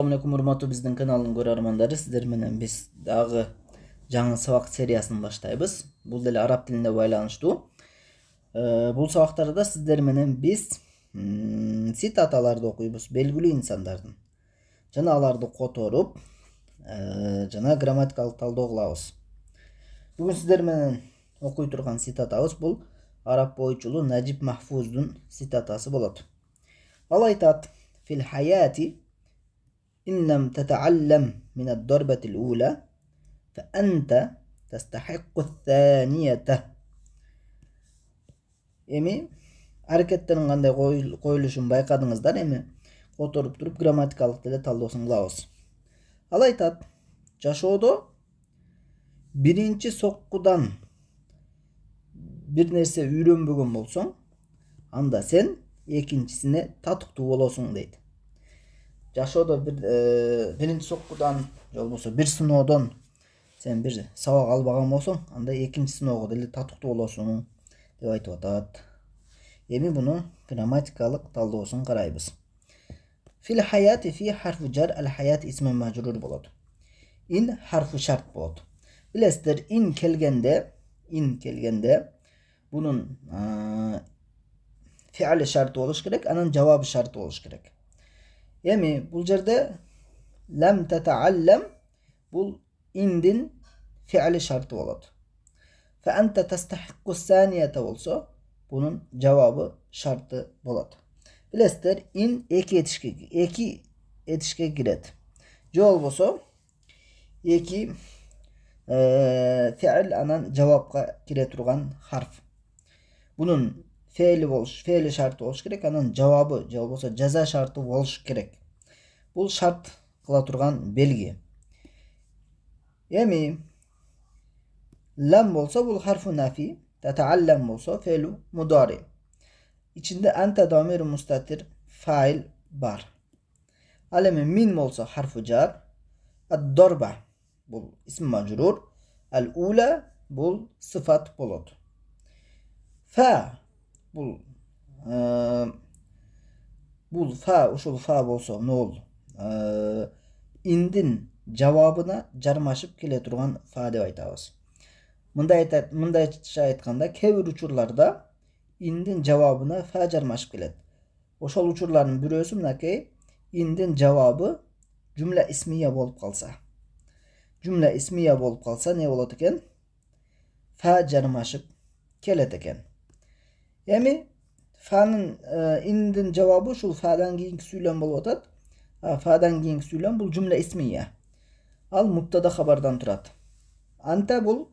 Assalamualaikum урматтуу биздин каналдын көрөрмандары, сиздер менен биз дагы жаңы сабак сериясын баштайбыз. Бул деле араб тилине байланыштуу. Бул сабактарда сиздер менен биз цитаталарды окуйбуз, белгилүү инсандардын. Жана аларды которуп, жана грамматикалык талдоо кылабыз. Бүгүн сиздер менен окуй турган цитатабыз бул араб боючулу Najib Mahfuz'дун цитатасы болот. Ал айтат: "Фил хаяти إن لم تتعلم من الضربة الأولى فأنت تستحق الثانية." Эми аракеттерин кандай коюлушун байкадыңыздар. Эми которуп туруп грамматикалык деле талдоосун кылабыз. Ал айтат: жашоодо биринчи соккудан бир нерсе үйрөнбөгөн болсоң, анда сен экинчисине татыктуу болосуң дейт. Жашоодо биринчи соккудан же болбосо бир сыноодон сен бир сабак албаган болсоң, анда экинчи сыноого деле татыктуу болосуң деп айтып атат. Эми буну грамматикалык талдоосун карайбыз. Фил хаяти фи харфу жар, ал хаят исми мажрур болот. Ин харфу шарт болот. Билесиздер, ин келгенде бунун фиали шарты болуш керек, анан жавабы шарты болуш керек. Эми бул жерде лам татааллам бул индин фиали шарты болот. Фа анта тастахикку санията болсо, бунун жавабы шарты болот. Билесиздер, ин эки этишке кирет. Же болбосо эки фиал анан жавапка кире турган харф. Бунун фейли шарты болуш керек, анан жавабы же болбосо жаза шарты болуш керек. Бул шарт кыла турган белги. Эми лам болсо бул харфу нафи, татааллам болсо фейлу мудари. İçinde anta damir mustatir fail бар. Ал эми мин болсо харфу жар, ад-дарба бул исм мажрур, ал-ула бул сыфат болот. Фа бул фа, ушул фа болсо нол индин жавабына жармашып келе турган фа деп айтабыз. Мындайча айтканда, кээ бир учурларда индин жавабына фа жармашып келет. Ошол учурлардын бирөөсү мынакей: индин жавабы жумла исмия болуп калса. Жумла исмия болуп калса не болот экен? Фа жармашып келет экен. Эми фанын индин жавабы ушул фадан кийинки сүйлөм болуп атат. Фадан кийинки сүйлөм бул жумла исмия. Ал муптада хабардан турат. Анта бул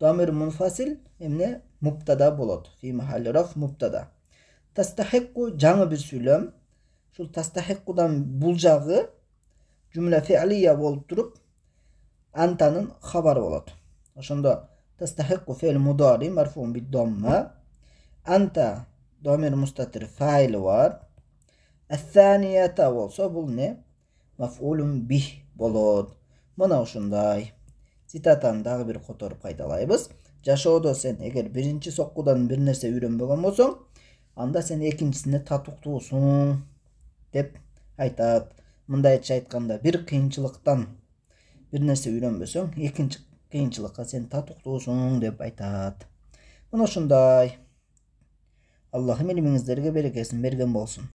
дамир мунфасил, эмне муптада болот. Фи махалли раф муптада. Тастахикку жаңы бир сүйлөм. Ушул тастахиккудан бул жагы жумла фиалия болуп туруп, антанын хабары болот. Ошондо тастахикку фейл мудари марфуун бид дамма. Анта дамир мустатир файли бар. Ас-санията болсо бул не? Мафулун бих болот. Мына ушундай. Цитатаны дагы бир которуп кайталайбыз. Жашоодо сен эгер биринчи соккудан бир нерсе үйрөнбөгөн болсоң, анда сен экинчисине татыктуусуң деп айтат. Мындайча айтканда, бир кыйынчылыктан бир нерсе үйрөнбөсөң, экинчи кыйынчылыкка сен татыктуусуң деп айтат. Мына ушундай. Аллахым илимиңиздерге берекесин берген болсун.